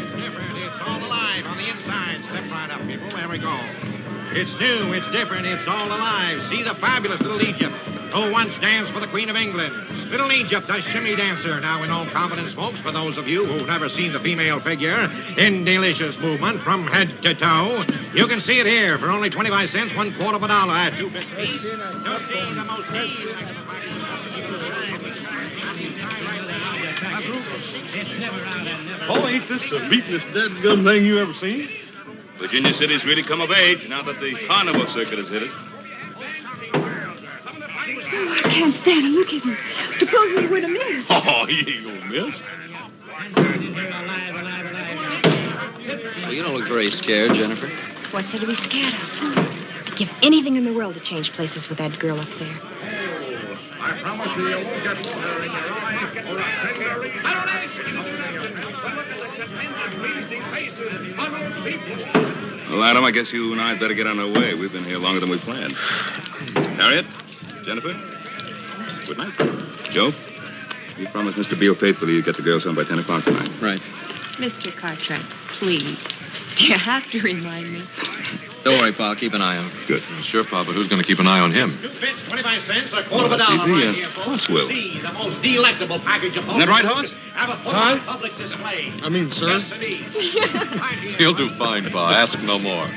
It's different. It's all alive on the inside. Step right up, people. There we go. It's new. It's different. It's all alive. See the fabulous little Egypt, who once danced for the Queen of England. Little Egypt, the shimmy dancer. Now, in all confidence, folks, for those of you who've never seen the female figure in delicious movement from head to toe, you can see it here for only 25 cents, $1/4 of a dollar at 2 bits apiece. You'll see the most delightful package Oh, ain't this the beatin'est dead-gum thing you ever seen? Virginia City's really come of age now that the carnival circuit has hit it. I can't stand him. Look at him. Supposing he were to miss. Oh, he ain't gonna miss. Well, you don't look very scared, Jennifer. What's there to be scared of? Give anything in the world to change places with that girl up there. I promise you won't get water in your eye or a single retardation. Look at the contented, pleasing faces on those people. Well, Adam, I guess you and I had better get on our way. We've been here longer than we planned. Harriet? Jennifer? Good night. Joe? You promised Mr. Beale faithfully you'd get the girls home by 10 o'clock tonight. Right. Mr. Cartwright, please. Do you have to remind me? Don't worry, Pa. I'll keep an eye on him. Good. Sure, Pa, but who's going to keep an eye on him? 2 bits, 25 cents, $1/4 of a dollar. Right here, folks. Will. See the most delectable package of Isn't that right, Hoss? Have a put on public display. I mean, sir. Yes, indeed. He'll do fine, Pa. Ask no more.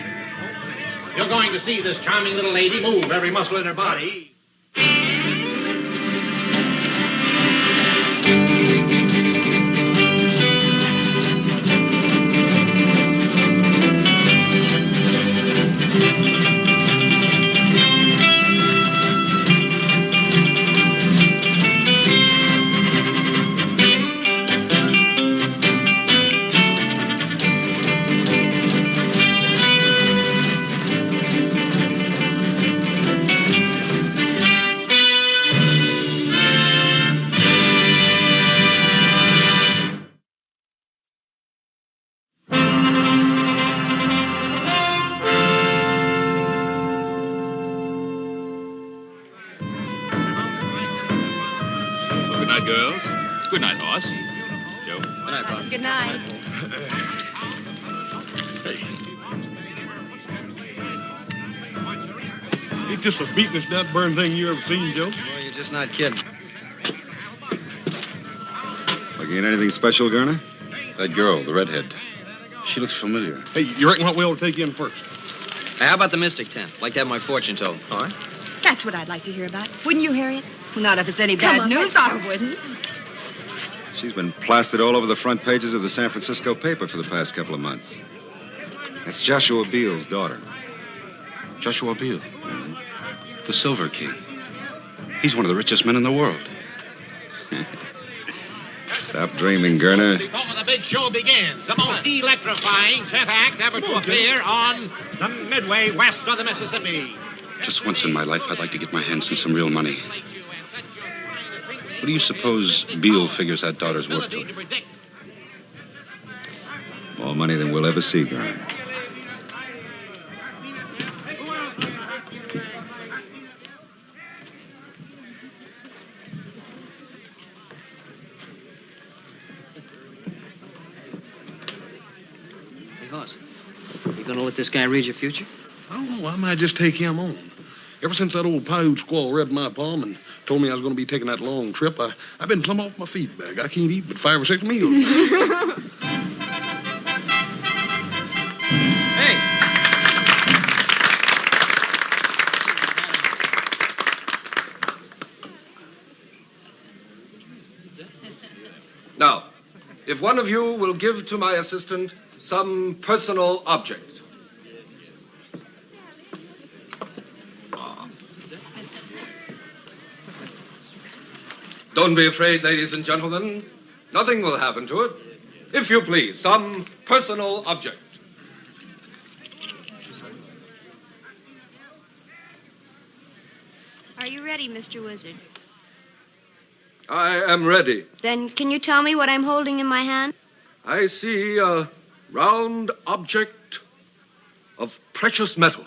You're going to see this charming little lady move every muscle in her body. Good night, girls. Good night, Hoss. Joe? Good night, Pa. Good night. Ain't this the beatin'est dead-burn thing you ever seen, Joe? Well, you're just not kidding. Looking at anything special, Garner? That girl, the redhead. She looks familiar. Hey, you reckon what we ought to take in first? Hey, how about the Mystic Tent? Like to have my fortune told, all right? That's what I'd like to hear about. Wouldn't you, Harriet? Not if it's any Come bad on, news, let's I wouldn't. She's been plastered all over the front pages of the San Francisco paper for the past couple of months. That's Joshua Beale's daughter. Joshua Beale. The Silver King. He's one of the richest men in the world. Stop dreaming, Garner. Before the big show begins, the most electrifying 10th act ever to appear on the Midway west of the Mississippi. Just once in my life, I'd like to get my hands on some real money. What do you suppose Beale figures that daughter's worth to her? More money than we'll ever see, Garner. Hey, Hoss, you gonna let this guy read your future? I don't know. I might just take him on. Ever since that old Paiute squaw read my palm and told me I was going to be taking that long trip, I've been plumb off my feed bag. I can't eat but 5 or 6 meals. Hey! Now, if one of you will give to my assistant some personal object. Don't be afraid, ladies and gentlemen. Nothing will happen to it. If you please, some personal object. Are you ready, Mr. Wizard? I am ready. Then can you tell me what I'm holding in my hand? I see a round object of precious metal.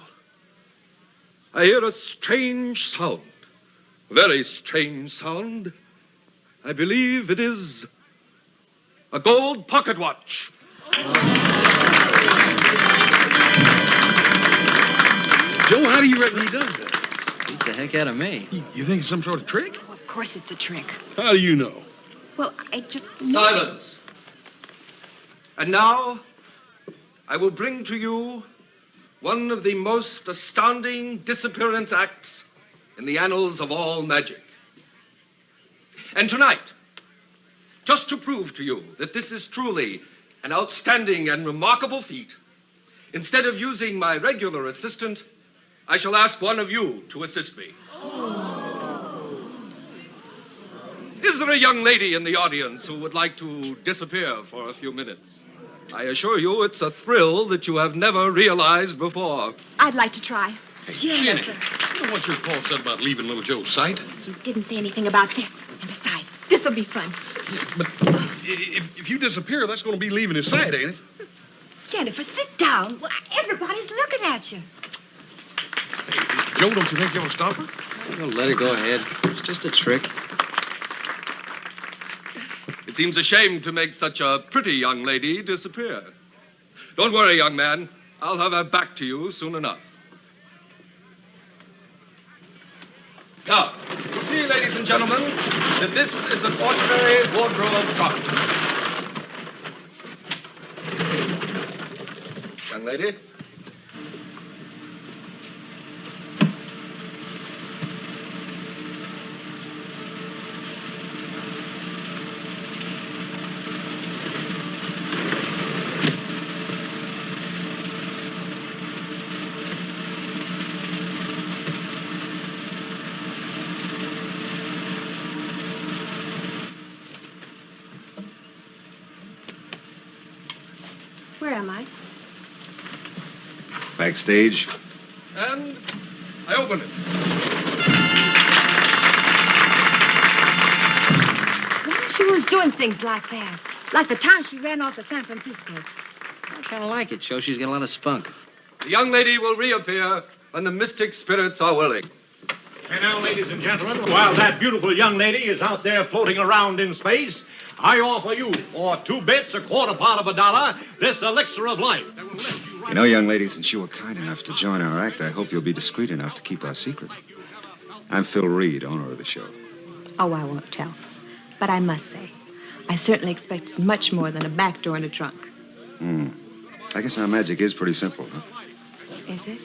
I hear a strange sound. A very strange sound. I believe it is a gold pocket watch. Joe, how do you reckon he does that? Beats the heck out of me. You think it's some sort of trick? Of course it's a trick. How do you know? Well, I just... Silence. And now, I will bring to you one of the most astounding disappearance acts in the annals of all magic. And tonight, just to prove to you that this is truly an outstanding and remarkable feat, instead of using my regular assistant, I shall ask one of you to assist me. Is there a young lady in the audience who would like to disappear for a few minutes? I assure you it's a thrill that you have never realized before. I'd like to try. Hey, Jennifer. Jenny, you know what your pa said about leaving little Joe's sight? You didn't say anything about this. And besides, this'll be fun. Yeah, but if you disappear, that's going to be leaving his sight, ain't it? Jennifer, sit down. Well, everybody's looking at you. Hey, Joe, don't you think you ought to stop her? I'm gonna let her go ahead. It's just a trick. It seems a shame to make such a pretty young lady disappear. Don't worry, young man. I'll have her back to you soon enough. Now, you see, ladies and gentlemen, that this is an ordinary wardrobe trunk. Young lady. Where am I? Backstage. And I open it. Why she was doing things like that? Like the time she ran off to San Francisco. I kind of like it. Shows she's got a lot of spunk. The young lady will reappear when the mystic spirits are willing. And now, ladies and gentlemen, while that beautiful young lady is out there floating around in space, I offer you, for 2 bits, a quarter part of $1, this elixir of life. That will lift you right. You know, young lady, since you were kind enough to join our act, I hope you'll be discreet enough to keep our secret. I'm Phil Reed, owner of the show. Oh, I won't tell. But I must say, I certainly expected much more than a back door and a trunk. I guess our magic is pretty simple, huh? Is it?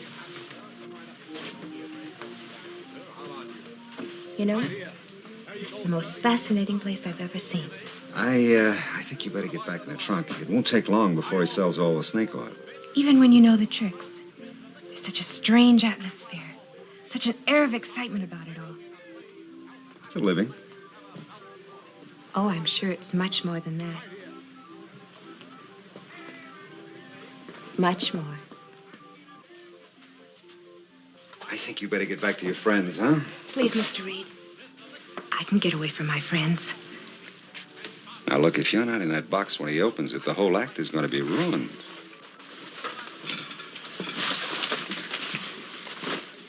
You know, this is the most fascinating place I've ever seen. I think you better get back in the trunk. It won't take long before he sells all the snake oil. Even when you know the tricks, there's such a strange atmosphere, such an air of excitement about it all. It's a living. Oh, I'm sure it's much more than that. Much more. I think you better get back to your friends, huh? Please, Mr. Reed. I can get away from my friends. Now, look, if you're not in that box when he opens it, the whole act is going to be ruined.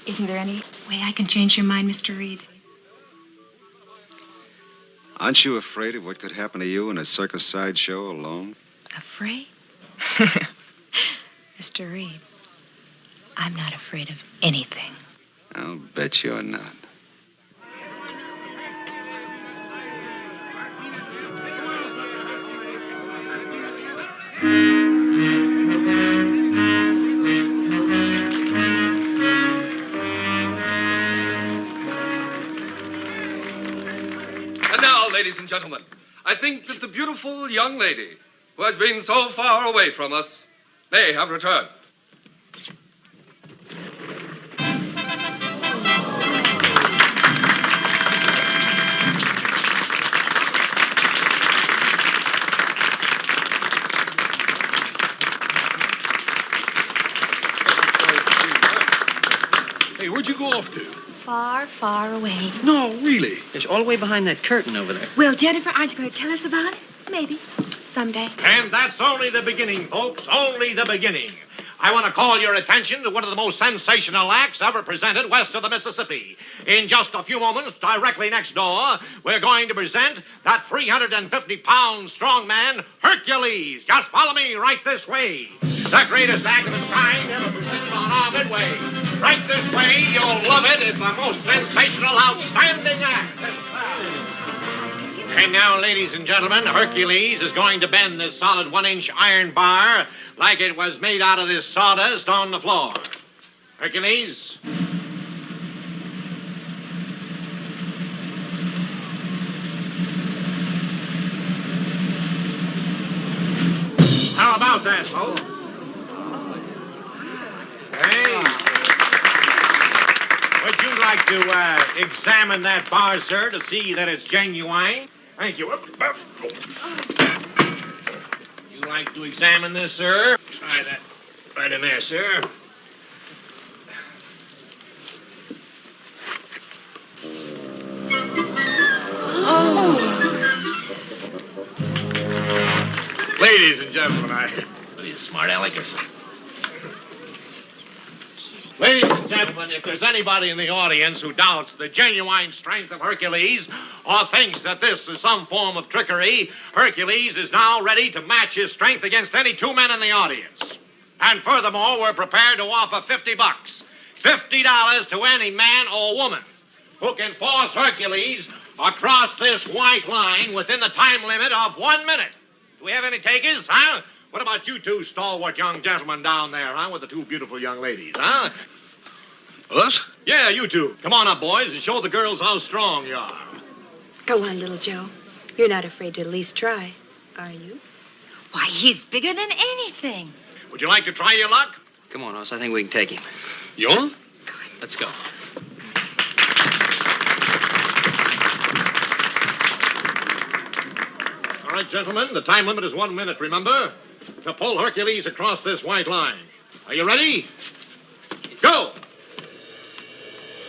Isn't there any way I can change your mind, Mr. Reed? Aren't you afraid of what could happen to you in a circus sideshow alone? Afraid? Mr. Reed, I'm not afraid of anything. I'll bet you're not. And now, ladies and gentlemen, I think that the beautiful young lady who has been so far away from us may have returned. Hey, where'd you go off to? Far, far away. No, really. It's all the way behind that curtain over there. Well, Jennifer, aren't you going to tell us about it? Maybe. Someday. And that's only the beginning, folks. Only the beginning. I want to call your attention to one of the most sensational acts ever presented west of the Mississippi. In just a few moments, directly next door, we're going to present that 350-pound strong man, Hercules. Just follow me right this way. The greatest act of its kind ever presented on our midway. Right this way, you'll love it. It's the most sensational, outstanding act. And now, ladies and gentlemen, Hercules is going to bend this solid 1-inch iron bar like it was made out of this sawdust on the floor. Hercules. How about that, folks? Hey. Would you like to examine that bar, sir, to see that it's genuine? Thank you. Would you like to examine this, sir? Try that right in there, sir. Ladies and gentlemen, what are you, smart alecks? Ladies and gentlemen, if there's anybody in the audience who doubts the genuine strength of Hercules or thinks that this is some form of trickery, Hercules is now ready to match his strength against any two men in the audience. And furthermore, we're prepared to offer $50. $50 to any man or woman who can force Hercules across this white line within the time limit of 1 minute. Do we have any takers, huh? What about you two stalwart young gentlemen down there, huh? With the two beautiful young ladies, huh? Us? Yeah, you two. Come on up, boys, and show the girls how strong you are. Go on, little Joe. You're not afraid to at least try, are you? Why, he's bigger than anything. Would you like to try your luck? Come on, Hoss. I think we can take him. You want him? Let's go. All right, gentlemen, the time limit is 1 minute, remember? To pull Hercules across this white line. Are you ready? Go!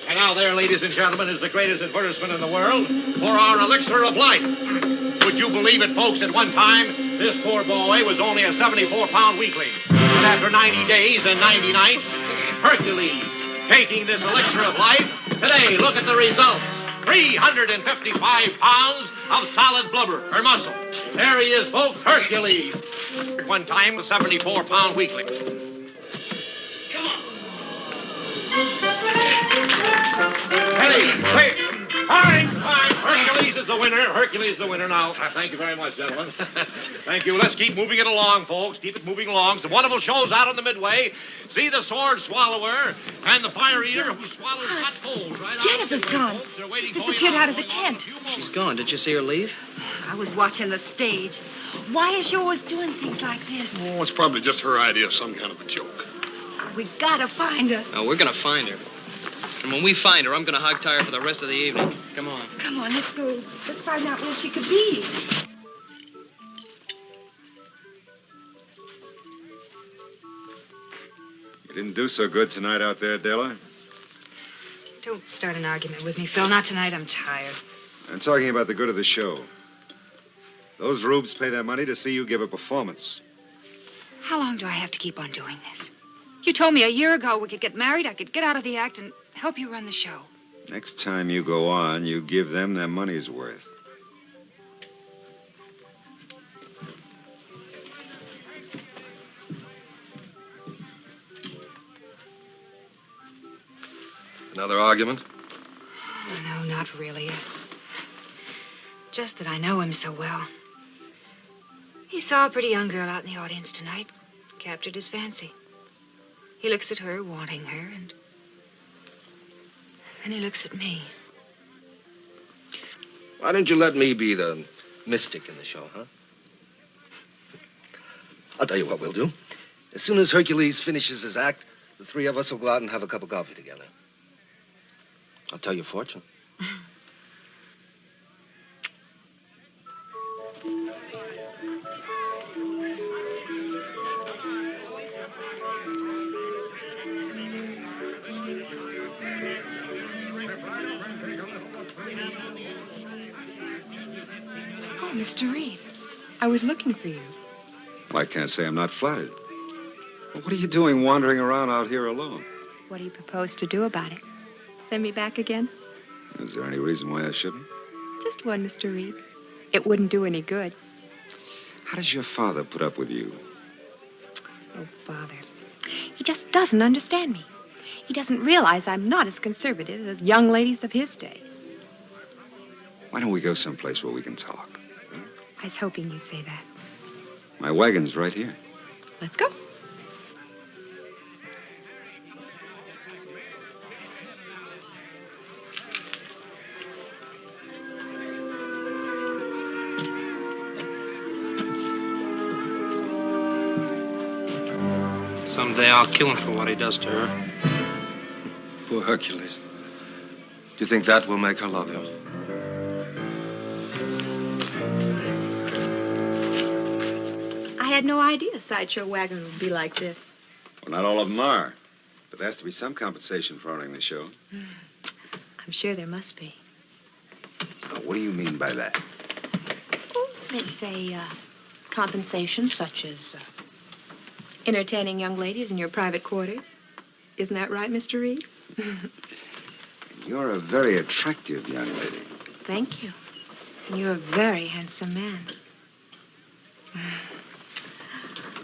And now there, ladies and gentlemen, is the greatest advertisement in the world for our elixir of life. Would you believe it, folks, at one time, this poor boy was only a 74-pound weakling. But after 90 days and 90 nights, Hercules, taking this elixir of life, today, look at the results. 355 pounds of solid blubber or muscle. There he is, folks, Hercules. One time, a 74-pound weakling. Come on. Hey, fine. Hercules is the winner. Hercules is the winner now. Thank you very much, gentlemen. Thank you. Let's keep moving it along, folks. Keep it moving along. Some wonderful shows out on the midway. See the sword swallower and the fire eater who swallows hot coals right out. Jennifer's gone. She's disappeared out of the tent. She's gone. Did you see her leave? I was watching the stage. Why is she always doing things like this? Oh, it's probably just her idea of some kind of a joke. We gotta find her. No, we're gonna find her. And when we find her, I'm gonna hog-tie her for the rest of the evening. Come on. Come on, let's go. Let's find out where she could be. You didn't do so good tonight out there, Della. Don't start an argument with me, Phil. Not tonight. I'm tired. I'm talking about the good of the show. Those rubes pay their money to see you give a performance. How long do I have to keep on doing this? You told me a year ago we could get married, I could get out of the act and help you run the show. Next time you go on, you give them their money's worth. Another argument? Oh, no, not really. Just that I know him so well. He saw a pretty young girl out in the audience tonight, captured his fancy. He looks at her, wanting her, and then he looks at me. Why don't you let me be the mystic in the show, huh? I'll tell you what we'll do. As soon as Hercules finishes his act, the three of us will go out and have a cup of coffee together. I'll tell your fortune. Oh, Mr. Reed, I was looking for you. Well, I can't say I'm not flattered. Well, what are you doing wandering around out here alone? What do you propose to do about it? Send me back again? Is there any reason why I shouldn't? Just one, Mr. Reed. It wouldn't do any good. How does your father put up with you? Oh, Father. He just doesn't understand me. He doesn't realize I'm not as conservative as young ladies of his day. Why don't we go someplace where we can talk? I was hoping you'd say that. My wagon's right here. Let's go. Someday I'll kill him for what he does to her. Poor Hercules. Do you think that will make her love him? I had no idea a sideshow wagon would be like this. Well, not all of them are. But there has to be some compensation for owning the show. I'm sure there must be. Now, what do you mean by that? Oh, let's say, compensation such as, entertaining young ladies in your private quarters. Isn't that right, Mr. Reed? You're a very attractive young lady. Thank you. And you're a very handsome man.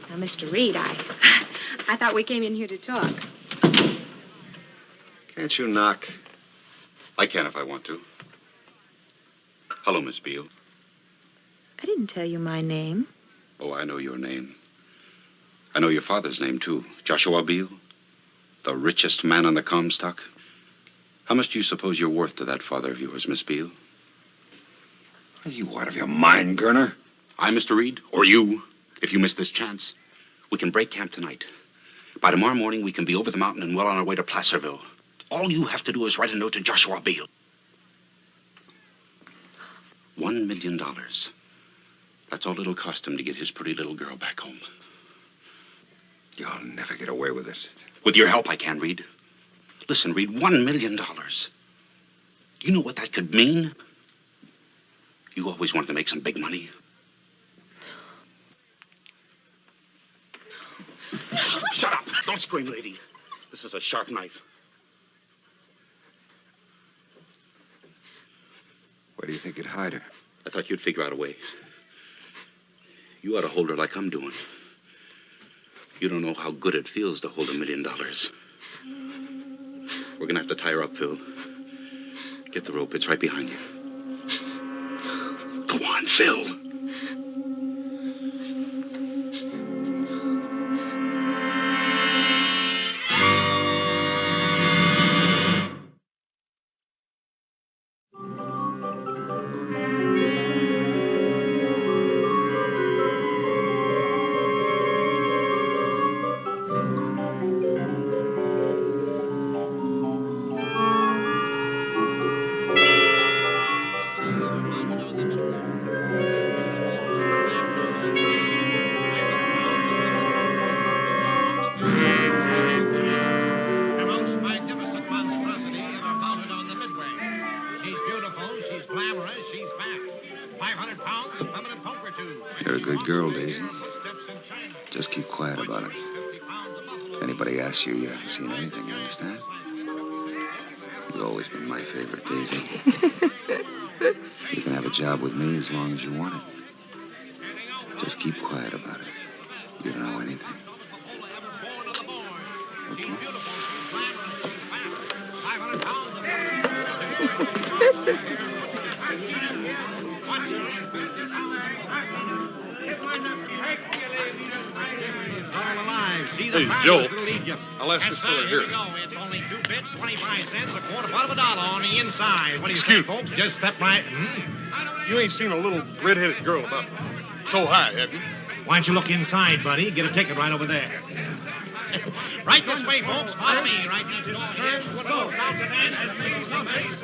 Now, Mr. Reed, I thought we came in here to talk. Can't you knock? I can if I want to. Hello, Miss Beale. I didn't tell you my name. Oh, I know your name. I know your father's name, too. Joshua Beale. The richest man on the Comstock. How much do you suppose you're worth to that father of yours, Miss Beale? Are you out of your mind, Gurner? I, Mr. Reed, or you, if you miss this chance. We can break camp tonight. By tomorrow morning, we can be over the mountain and well on our way to Placerville. All you have to do is write a note to Joshua Beale. $1 million. That's all it'll cost him to get his pretty little girl back home. You'll never get away with it. With your help, I can, Reed. Listen, Reed, $1 million. Do you know what that could mean? You always wanted to make some big money. Shut up! Don't scream, lady. This is a sharp knife. Where do you think you'd hide her? I thought you'd figure out a way. You ought to hold her like I'm doing. You don't know how good it feels to hold $1 million. We're gonna have to tie her up, Phil. Get the rope. It's right behind you. Go on, Phil. You're a good girl, Daisy. Just keep quiet about it. If anybody asks you, you haven't seen anything, you understand? You've always been my favorite, Daisy. You can have a job with me as long as you want it. Just keep quiet about it. You don't know anything. Okay? Hey, Joe, I'll ask this fella here. It's only 2 bits, 25 cents, a quarter part of $1 on the inside. What do you say, folks? Just step right. You ain't seen a little red-headed girl about so high, have you? Why don't you look inside, buddy? Get a ticket right over there. Right this way, folks. Follow me. Right next door here. So, stop the van and make some face.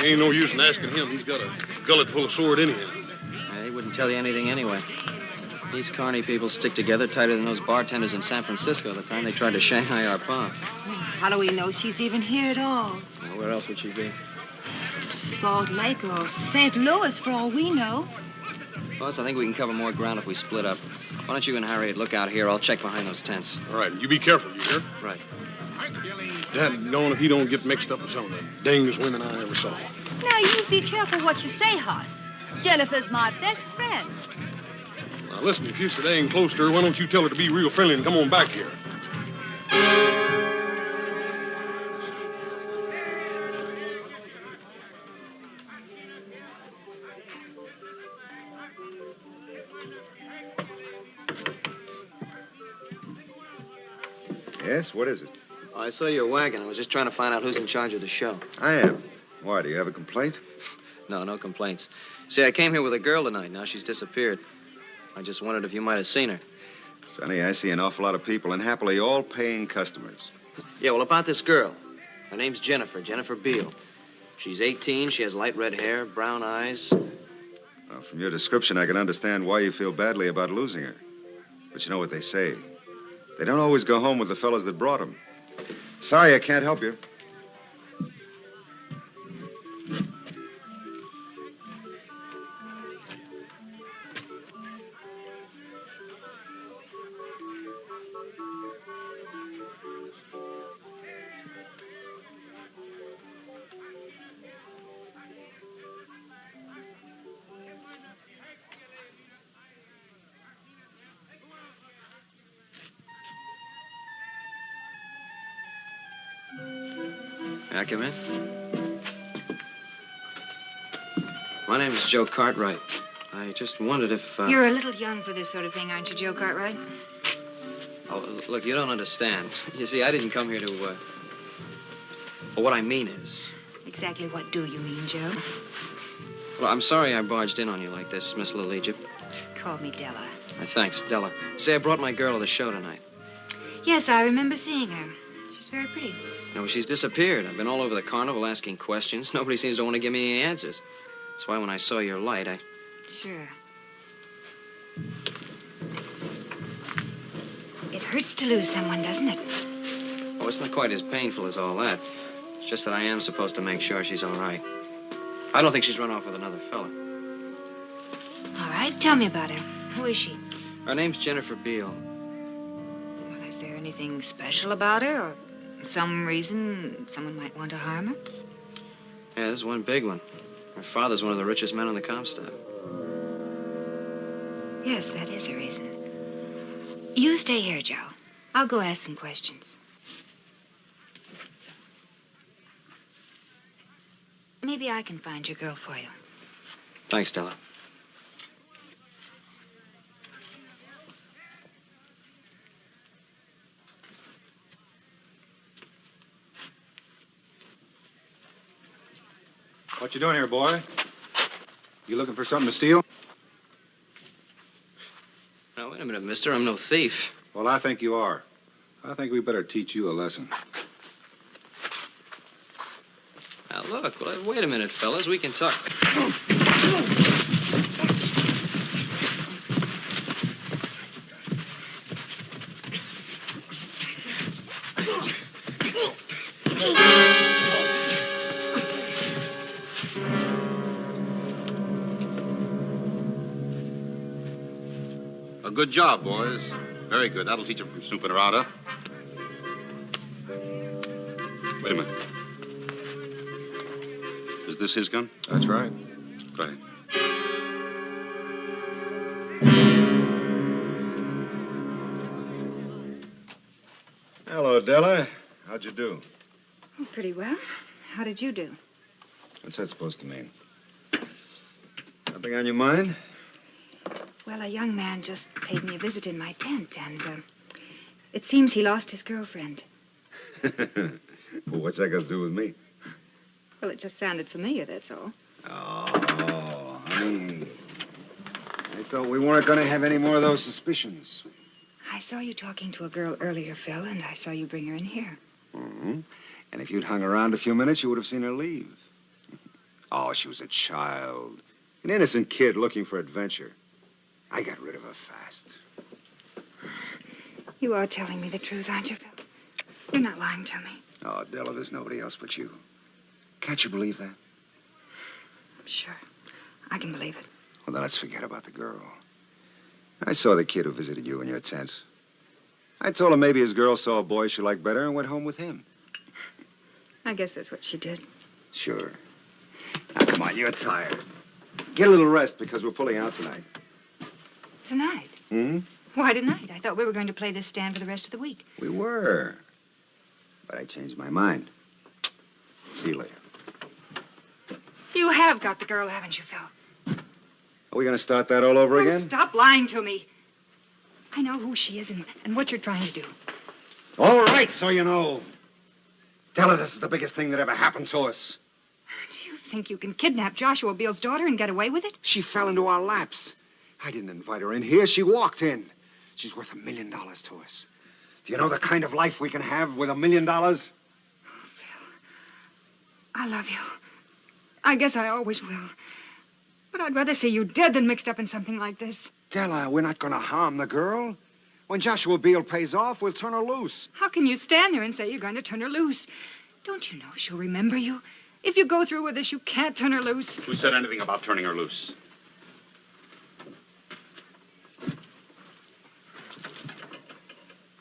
Ain't no use in asking him. He's got a gullet full of sword anyhow. He wouldn't tell you anything anyway. These carny people stick together tighter than those bartenders in San Francisco the time they tried to Shanghai our pa. How do we know she's even here at all? Now, where else would she be? Salt Lake or St. Louis, for all we know. Boss, I think we can cover more ground if we split up. Why don't you and Harriet look out here? I'll check behind those tents. All right, and you be careful, you hear? Right. Dad, don't if he don't get mixed up with some of the dangest women I ever saw. Now, you be careful what you say, Hoss. Jennifer's my best friend. Now, listen, if you're staying close to her, why don't you tell her to be real friendly and come on back here? Yes, what is it? Oh, I saw your wagon. I was just trying to find out who's in charge of the show. I am. Why, do you have a complaint? No, no complaints. See, I came here with a girl tonight. Now she's disappeared. I just wondered if you might have seen her. Sonny, I see an awful lot of people, and happily all paying customers. Yeah, well, about this girl. Her name's Jennifer Beale. She's 18. She has light red hair, brown eyes. Well, from your description, I can understand why you feel badly about losing her. But you know what they say. They don't always go home with the fellas that brought them. Sorry, I can't help you. May I come in? My name is Joe Cartwright. I just wondered if... You're a little young for this sort of thing, aren't you, Joe Cartwright? Oh, look, you don't understand. You see, I didn't come here to, Well, what I mean is... Exactly what do you mean, Joe? Well, I'm sorry I barged in on you like this, Miss Little Egypt. Call me Della. Thanks, Della. Say, I brought my girl to the show tonight. Yes, I remember seeing her. She's very pretty. No, she's disappeared. I've been all over the carnival asking questions. Nobody seems to want to give me any answers. That's why when I saw your light, I... Sure. It hurts to lose someone, doesn't it? Oh, it's not quite as painful as all that. It's just that I am supposed to make sure she's all right. I don't think she's run off with another fella. All right, tell me about her. Who is she? Her name's Jennifer Beale. Well, is there anything special about her, or some reason someone might want to harm her? Yeah, there's one big one. Her father's one of the richest men on the Comstock. Yes, that is a reason. You stay here, Joe. I'll go ask some questions. Maybe I can find your girl for you. Thanks, Della. What you doing here, boy? You looking for something to steal? Now, wait a minute, mister. I'm no thief. Well, I think you are. I think we better teach you a lesson. Now, look. Well, wait a minute, fellas. We can talk. A good job, boys. Very good. That'll teach them from snooping around, huh? Wait a minute. Is this his gun? That's right. Go ahead. Hello, Della. How'd you do? Oh, pretty well. How did you do? What's that supposed to mean? Nothing on your mind? Well, a young man just paid me a visit in my tent, and it seems he lost his girlfriend. Well, what's that got to do with me? Well, it just sounded familiar, that's all. Oh, honey. I thought we weren't going to have any more of those suspicions. I saw you talking to a girl earlier, Phil, and I saw you bring her in here. Mm-hmm. And if you'd hung around a few minutes, you would have seen her leave. Oh, she was a child. An innocent kid looking for adventure. I got rid of her fast. You are telling me the truth, aren't you, Phil? You're not lying to me. Oh, Della, there's nobody else but you. Can't you believe that? Sure. I can believe it. Well, then let's forget about the girl. I saw the kid who visited you in your tent. I told him maybe his girl saw a boy she liked better and went home with him. I guess that's what she did. Sure. Now, come on, you're tired. Get a little rest because we're pulling out tonight. Tonight? Hmm? Why tonight? I thought we were going to play this stand for the rest of the week. We were. But I changed my mind. See you later. You have got the girl, haven't you, Phil? Are we going to start that all over again? Stop lying to me. I know who she is and what you're trying to do. All right, so you know. Tell her this is the biggest thing that ever happened to us. Do you think you can kidnap Joshua Beale's daughter and get away with it? She fell into our laps. I didn't invite her in here. She walked in. She's worth $1 million to us. Do you know the kind of life we can have with $1 million? Phil, I love you. I guess I always will. But I'd rather see you dead than mixed up in something like this. Della, we're not going to harm the girl. When Joshua Beale pays off, we'll turn her loose. How can you stand there and say you're going to turn her loose? Don't you know she'll remember you? If you go through with this, you can't turn her loose. Who said anything about turning her loose?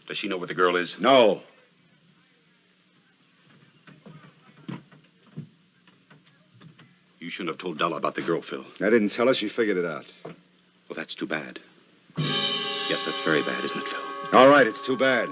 Does she know where the girl is? No. You shouldn't have told Della about the girl, Phil. I didn't tell her. She figured it out. Well, that's too bad. Yes, that's very bad, isn't it, Phil? All right, it's too bad.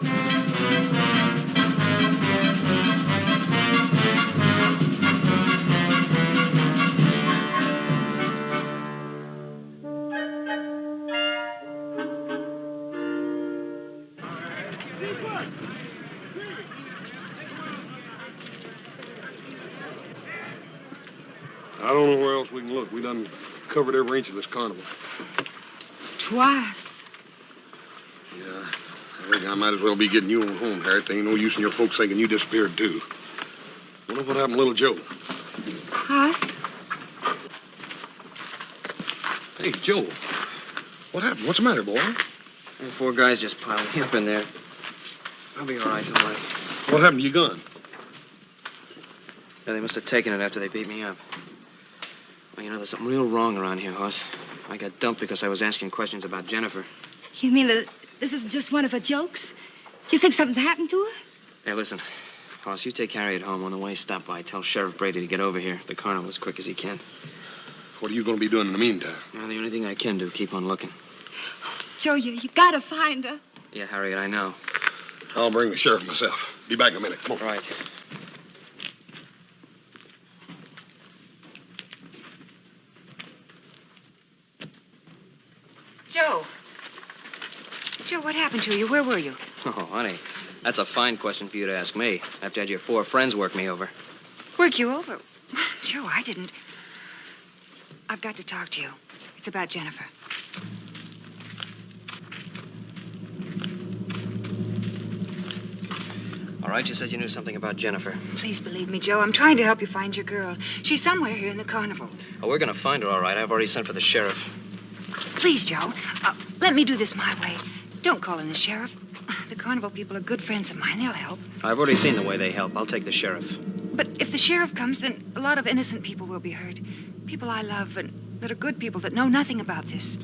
I don't know where else we can look. We done covered every inch of this carnival. Twice. Yeah, I reckon I might as well be getting you on home, Harriet. There ain't no use in your folks thinking you disappeared, too. Wonder what happened to little Joe. Hoss? Hey, Joe. What happened? What's the matter, boy? The 4 guys just piled me up in there. I'll be all right, don't worry. What happened to your gun? Yeah, they must have taken it after they beat me up. Well, you know, there's something real wrong around here, Hoss. I got dumped because I was asking questions about Jennifer. You mean that this is just one of her jokes? You think something's happened to her? Hey, listen. Hoss, you take Harriet home. On the way, stop by. Tell Sheriff Brady to get over here. The carnival as quick as he can. What are you going to be doing in the meantime? Well, the only thing I can do, keep on looking. Joe, you gotta find her. Yeah, Harriet, I know. I'll bring the sheriff myself. Be back in a minute. Come on. Right. Joe. Joe, what happened to you? Where were you? Oh, honey, that's a fine question for you to ask me after I had your 4 friends work me over. Work you over? Joe, I didn't. I've got to talk to you. It's about Jennifer. All right, you said you knew something about Jennifer. Please believe me, Joe. I'm trying to help you find your girl. She's somewhere here in the carnival. Oh, we're going to find her, all right. I've already sent for the sheriff. Please, Joe. Let me do this my way. Don't call in the sheriff. The carnival people are good friends of mine. They'll help. I've already seen the way they help. I'll take the sheriff. But if the sheriff comes, then a lot of innocent people will be hurt. People I love and that are good people that know nothing about this.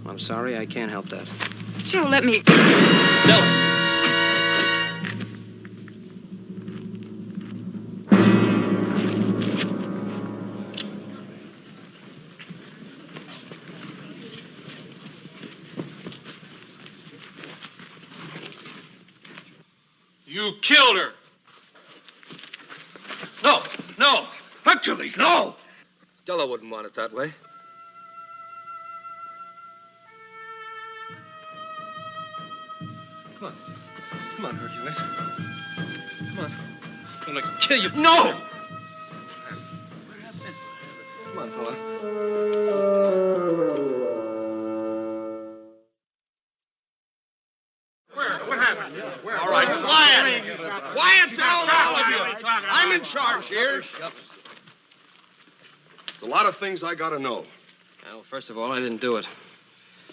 I'm sorry, I can't help that. Joe, let me... Della! You killed her. No, no. Hercules, no. Della wouldn't want it that way. Come on. Come on, Hercules. Come on. I'm gonna kill you. No! Come on, fella. What happened? All right, quiet. Quiet down, all of you. I'm in charge here. There's a lot of things I gotta know. Well, first of all, I didn't do it.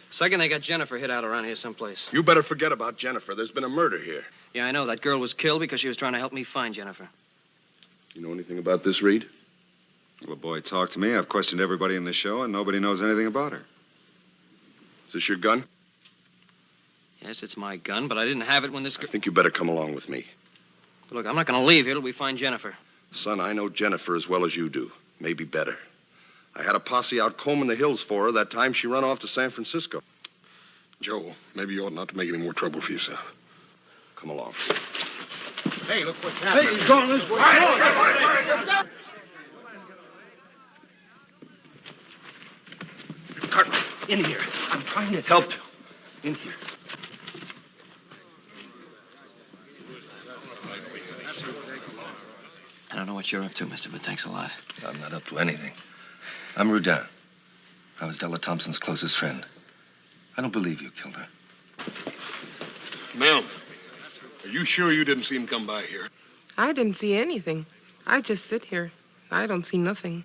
Second, they got Jennifer hid out around here someplace. You better forget about Jennifer. There's been a murder here. Yeah, I know. That girl was killed because she was trying to help me find Jennifer. You know anything about this, Reed? Well, boy, talk to me. I've questioned everybody in this show, and nobody knows anything about her. Is this your gun? Yes, it's my gun, but I didn't have it when this I think you better come along with me. Look, I'm not going to leave here till we find Jennifer. Son, I know Jennifer as well as you do. Maybe better. I had a posse out combing the hills for her that time she run off to San Francisco. Joe, maybe you ought not to make any more trouble for yourself. Come along. Hey, look what's happening. Hey, he's going this way. Cartman, in here. I'm trying to help you. In here. I don't know what you're up to, mister, but thanks a lot. I'm not up to anything. I'm Rudin. I was Della Thompson's closest friend. I don't believe you killed her. Ma'am, are you sure you didn't see him come by here? I didn't see anything. I just sit here. I don't see nothing.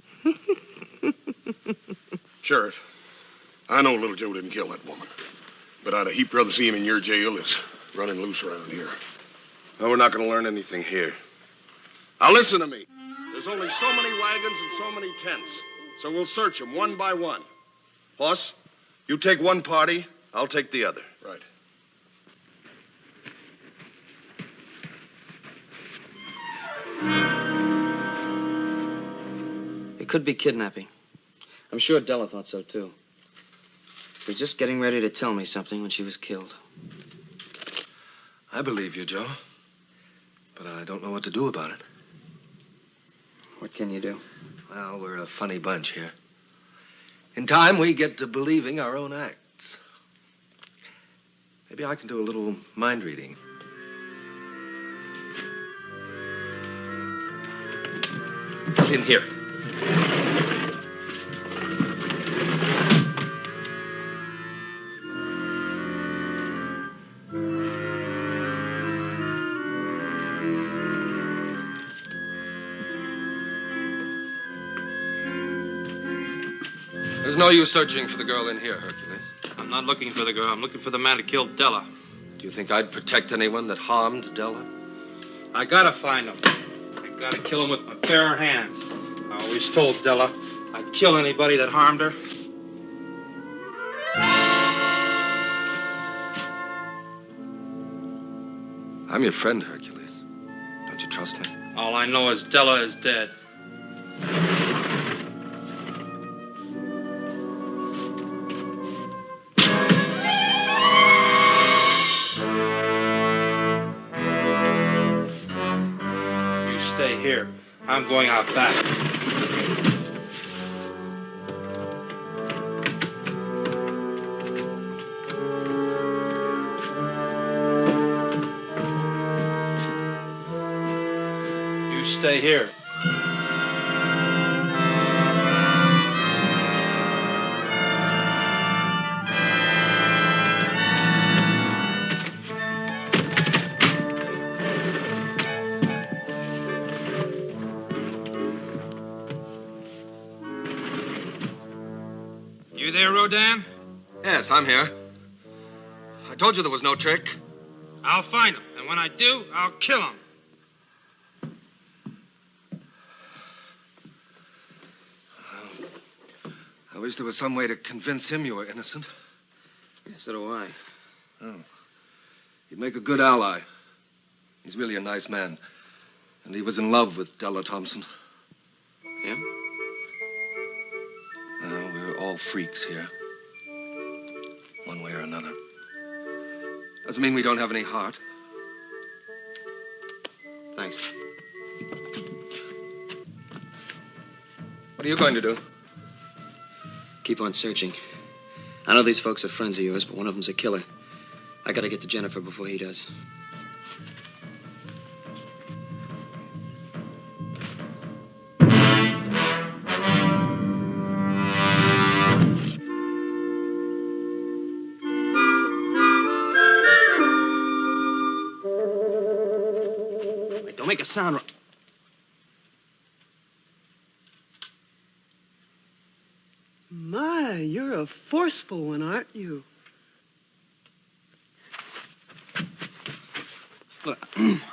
Sheriff, I know little Joe didn't kill that woman. But I'd a heap rather see him in your jail as running loose around here. No, we're not going to learn anything here. Now listen to me. There's only so many wagons and so many tents. So we'll search them one by one. Boss, you take one party, I'll take the other. Right. It could be kidnapping. I'm sure Della thought so, too. She was just getting ready to tell me something when she was killed. I believe you, Joe. But I don't know what to do about it. What can you do? Well, we're a funny bunch here. In time, we get to believing our own acts. Maybe I can do a little mind reading. In here. There's no use searching for the girl in here, Hercules. I'm not looking for the girl. I'm looking for the man who killed Della. Do you think I'd protect anyone that harmed Della? I gotta find him. I gotta kill him with my bare hands. I always told Della I'd kill anybody that harmed her. I'm your friend, Hercules. Don't you trust me? All I know is Della is dead. Stay here. I'm going out back. You stay here. You there, Rodan? Yes, I'm here. I told you there was no trick. I'll find him, and when I do, I'll kill him. I wish there was some way to convince him you were innocent. Yeah, so do I. Oh. He'd make a good ally. He's really a nice man. And he was in love with Della Thompson. Him? Well, we're all freaks here. One way or another. Doesn't mean we don't have any heart. Thanks. What are you going to do? Keep on searching. I know these folks are friends of yours, but one of them's a killer. I gotta get to Jennifer before he does. Wait, don't make a sound. My, you're a forceful one, aren't you? Look,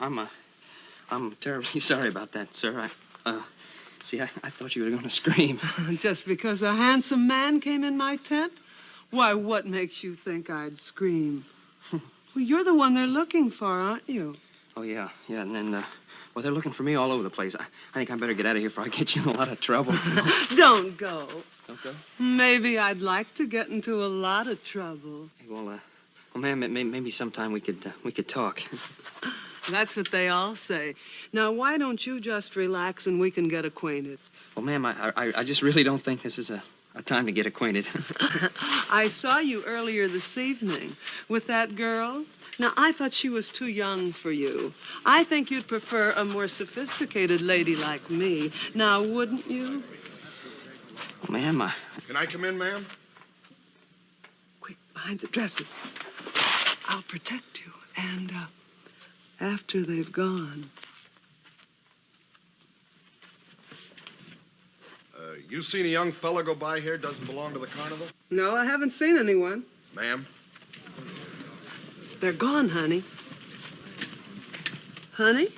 I'm terribly sorry about that, sir. See, I thought you were going to scream. Just because a handsome man came in my tent? Why, what makes you think I'd scream? Well, you're the one they're looking for, aren't you? Oh, yeah, and then, well, they're looking for me all over the place. I think I better get out of here before I get you in a lot of trouble. Don't go. Don't go? Maybe I'd like to get into a lot of trouble. Well, ma'am, maybe sometime we could talk. That's what they all say. Now, why don't you just relax and we can get acquainted? Well, ma'am, I just really don't think this is a time to get acquainted. I saw you earlier this evening with that girl. Now, I thought she was too young for you. I think you'd prefer a more sophisticated lady like me. Now, wouldn't you? Well, ma'am, Can I come in, ma'am? Quick, behind the dresses. I'll protect you. And, after they've gone. You seen a young fella go by here, doesn't belong to the carnival? No, I haven't seen anyone. Ma'am? They're gone, honey. Honey?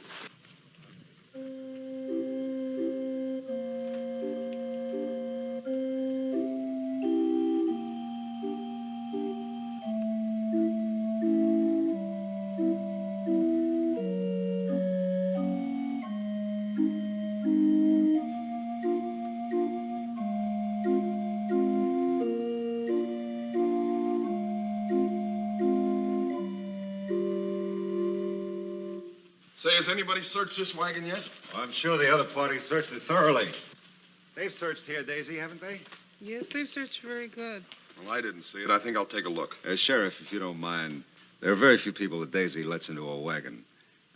Say, has anybody searched this wagon yet? Well, I'm sure the other party searched it thoroughly. They've searched here, Daisy, haven't they? Yes, they've searched very good. Well, I didn't see it. I think I'll take a look. Sheriff, if you don't mind, there are very few people that Daisy lets into a wagon.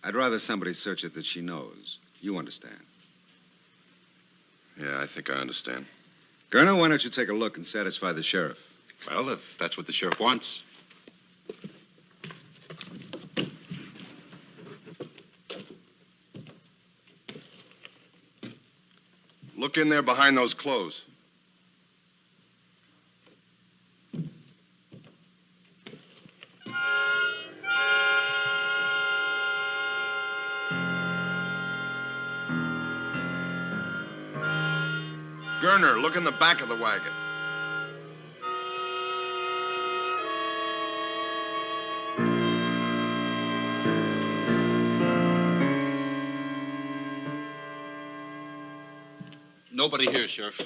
I'd rather somebody search it that she knows. You understand? Yeah, I think I understand. Colonel, why don't you take a look and satisfy the sheriff? Well, if that's what the sheriff wants. Look in there behind those clothes. Gerner, look in the back of the wagon. Nobody here, Sheriff.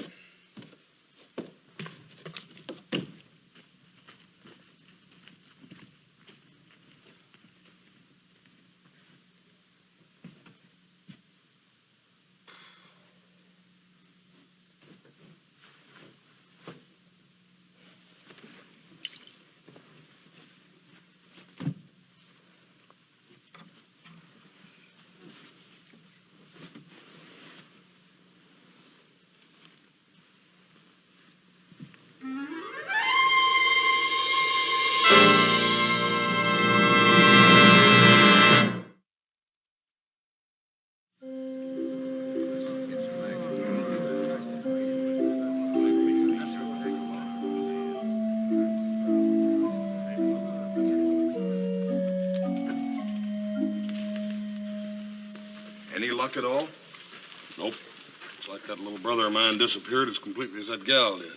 Any luck at all? Nope. It's like that little brother of mine disappeared as completely as that gal did.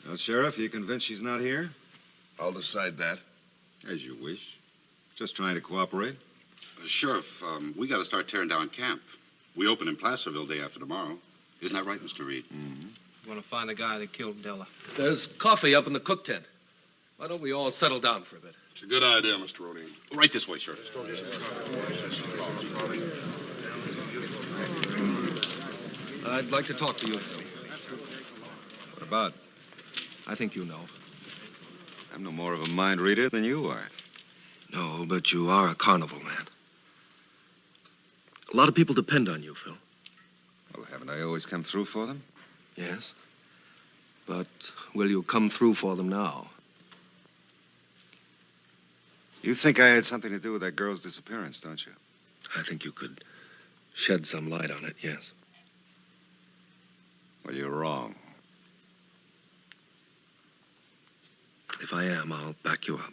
Well, Sheriff, you convinced she's not here? I'll decide that. As you wish. Just trying to cooperate. Sheriff, we got to start tearing down camp. We open in Placerville day after tomorrow. Isn't that right, Mr. Reed? Mm-hmm. Want to find the guy that killed Della. There's coffee up in the cook tent. Why don't we all settle down for a bit? It's a good idea, Mr. Rodine. Right this way, Sheriff. I'd like to talk to you, Phil. What about? I think you know. I'm no more of a mind reader than you are. No, but you are a carnival man. A lot of people depend on you, Phil. Well, haven't I always come through for them? Yes. But will you come through for them now? You think I had something to do with that girl's disappearance, don't you? I think you could shed some light on it, yes. Well, you're wrong. If I am, I'll back you up.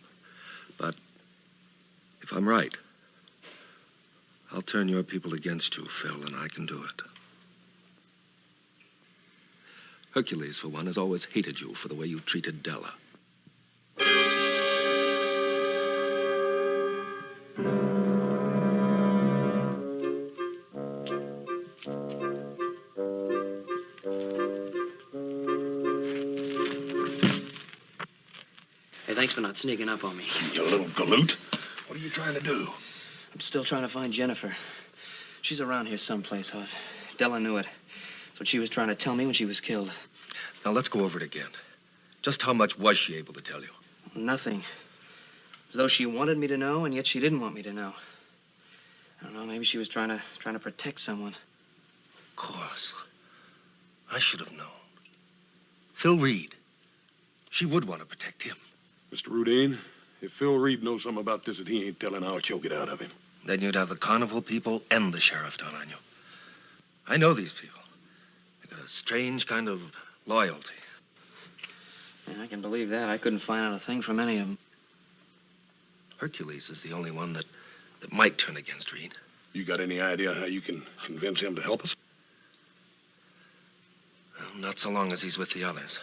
But if I'm right, I'll turn your people against you, Phil, and I can do it. Hercules, for one, has always hated you for the way you treated Della. Hey, thanks for not sneaking up on me. You little galoot. What are you trying to do? I'm still trying to find Jennifer. She's around here someplace, Hoss. Della knew it. That's what she was trying to tell me when she was killed. Now, let's go over it again. Just how much was she able to tell you? Nothing. As though she wanted me to know, and yet she didn't want me to know. I don't know, maybe she was trying to protect someone. Of course. I should have known. Phil Reed. She would want to protect him. Mr. Rudine, if Phil Reed knows something about this that he ain't telling, I'll choke it out of him. Then you'd have the carnival people and the sheriff down on you. I know these people. They got a strange kind of loyalty. Yeah, I can believe that. I couldn't find out a thing from any of them. Hercules is the only one that might turn against Reed. You got any idea how you can convince him to help us? Well, not so long as he's with the others.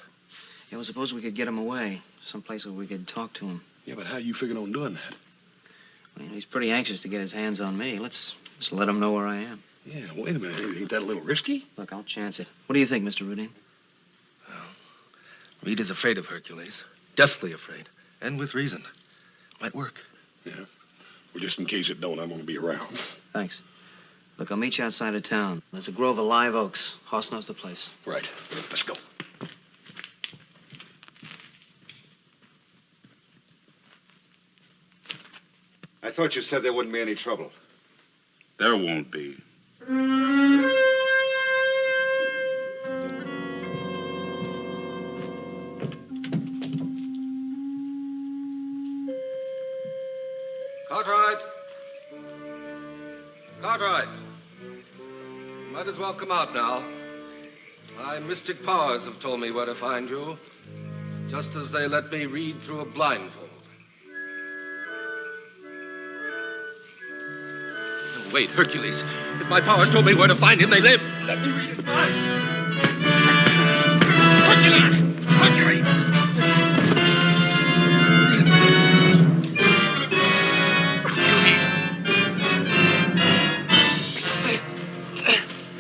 Yeah, well, suppose we could get him away. Someplace where we could talk to him. Yeah, but how you figuring on doing that? Well, he's pretty anxious to get his hands on me. Let's just let him know where I am. Yeah, wait a minute. Ain't that a little risky? Look, I'll chance it. What do you think, Mr. Rudine? Well, Reed is afraid of Hercules. Deathly afraid. And with reason. Might work. Yeah. Well, just in case it don't, I'm gonna be around. Thanks. Look, I'll meet you outside of town. There's a grove of live oaks. Hoss knows the place. Right. Let's go. I thought you said there wouldn't be any trouble. There won't be. Cartwright! Cartwright! Might as well come out now. My mystic powers have told me where to find you, just as they let me read through a blindfold. Oh, wait, Hercules. If my powers told me where to find him, they let me read his mind. Hercules! Hercules!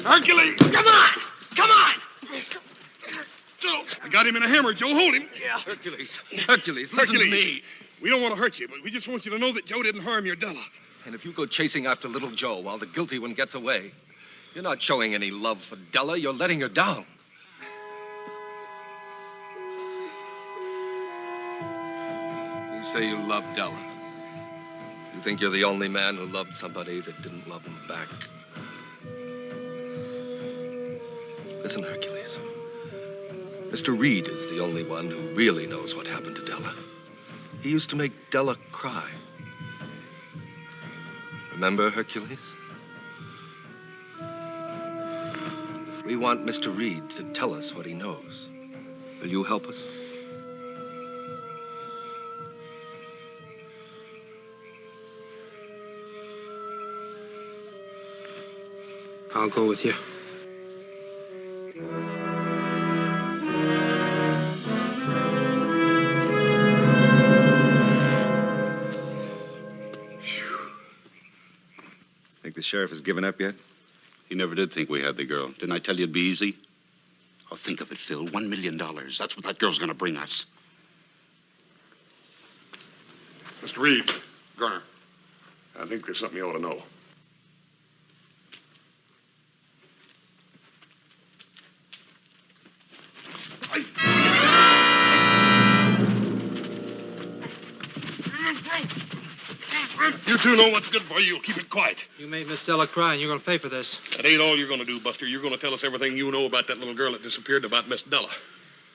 Hercules! Come on! Come on! Joe, I got him in a hammer. Joe, hold him. Yeah. Hercules, listen to me. We don't want to hurt you, but we just want you to know that Joe didn't harm your Della. And if you go chasing after little Joe while the guilty one gets away, you're not showing any love for Della. You're letting her down. You say you love Della. You think you're the only man who loved somebody that didn't love him back. Listen, Hercules. Mr. Reed is the only one who really knows what happened to Della. He used to make Della cry. Remember, Hercules? We want Mr. Reed to tell us what he knows. Will you help us? I'll go with you. Think the sheriff has given up yet? He never did think we had the girl. Didn't I tell you it'd be easy? Oh, think of it, Phil. $1 million. That's what that girl's gonna bring us. Mr. Reed. Garner. I think there's something you ought to know. You two know what's good for you. Keep it quiet. You made Miss Della cry, and you're going to pay for this. That ain't all you're going to do, Buster. You're going to tell us everything you know about that little girl that disappeared and about Miss Della.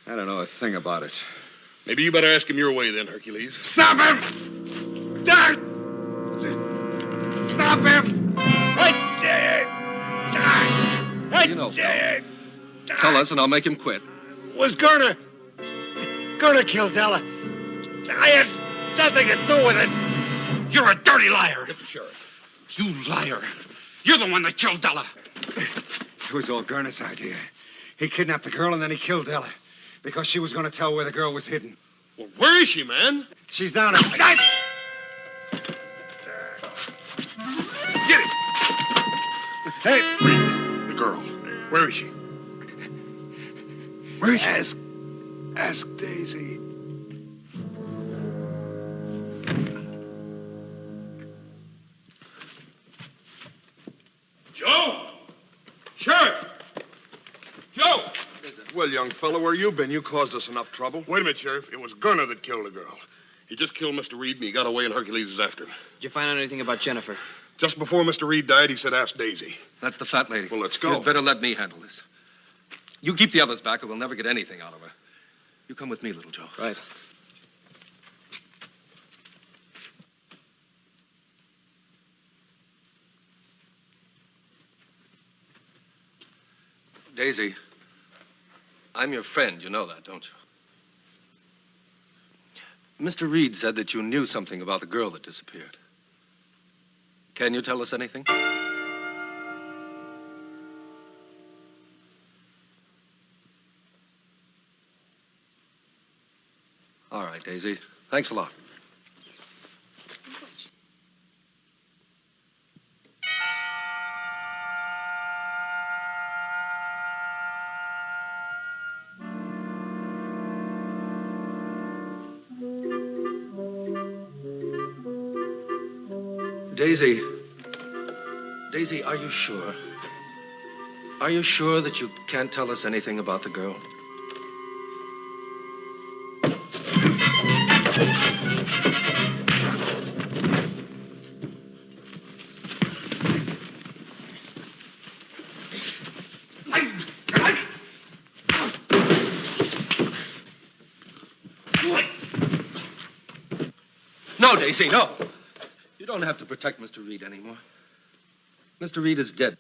I don't know a thing about it. Maybe you better ask him your way then, Hercules. Stop him! Stop him! You know, Phil. Tell us and I'll make him quit. Was Garner killed Della? I had nothing to do with it. You're a dirty liar. Get the sheriff. You liar. You're the one that killed Della. It was all Gurney's idea. He kidnapped the girl and then he killed Della because she was going to tell where the girl was hidden. Well, where is she, man? She's down at... Get it! Hey! The girl. Where is she? Where is she? Ask Daisy. Joe! Sheriff! Joe! Well, young fellow, where you been? You caused us enough trouble. Wait a minute, Sheriff. It was Gunner that killed the girl. He just killed Mr. Reed, and he got away, and Hercules is after him. Did you find out anything about Jennifer? Just before Mr. Reed died, he said, ask Daisy. That's the fat lady. Well, let's go. You'd better let me handle this. You keep the others back, or we'll never get anything out of her. You come with me, little Joe. Right. Daisy, I'm your friend. You know that, don't you? Mr. Reed said that you knew something about the girl that disappeared. Can you tell us anything? All right, Daisy. Thanks a lot. Daisy. Daisy, are you sure? Are you sure that you can't tell us anything about the girl? No, Daisy, no. You don't have to protect Mr. Reed anymore. Mr. Reed is dead.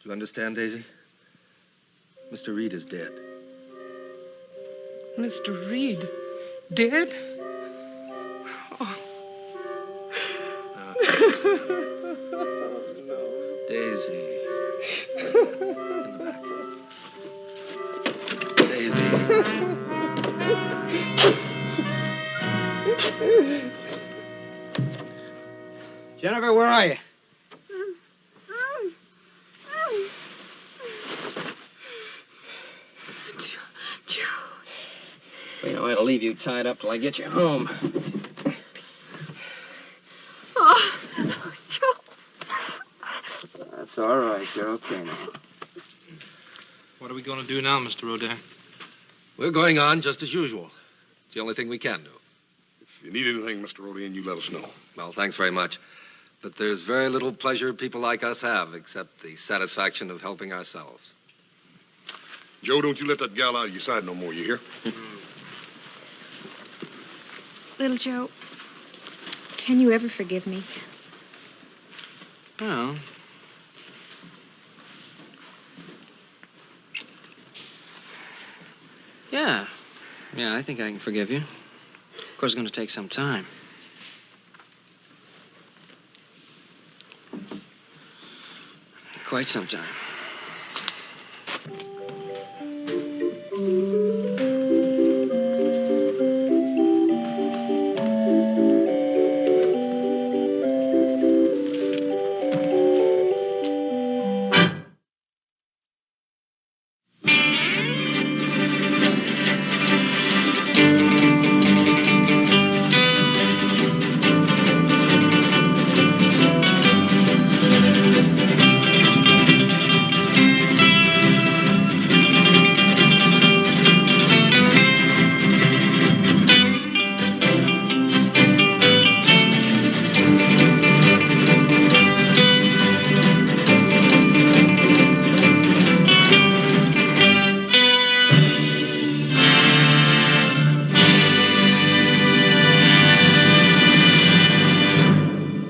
Do you understand, Daisy? Mr. Reed is dead. Mr. Reed? Dead? Oh. Daisy. In the back. Daisy. Jennifer, where are you? You know, I'll leave you tied up till I get you home. Oh, Joe. That's all right. You're okay now. What are we going to do now, Mr. Rodin? We're going on just as usual. It's the only thing we can do. If you need anything, Mr. Rodin, you let us know. Well, thanks very much. But there's very little pleasure people like us have except the satisfaction of helping ourselves. Joe, don't you let that gal out of your side no more, you hear? Little Joe, can you ever forgive me? Well, yeah. Yeah, I think I can forgive you. Of course, it's going to take some time. Quite some time.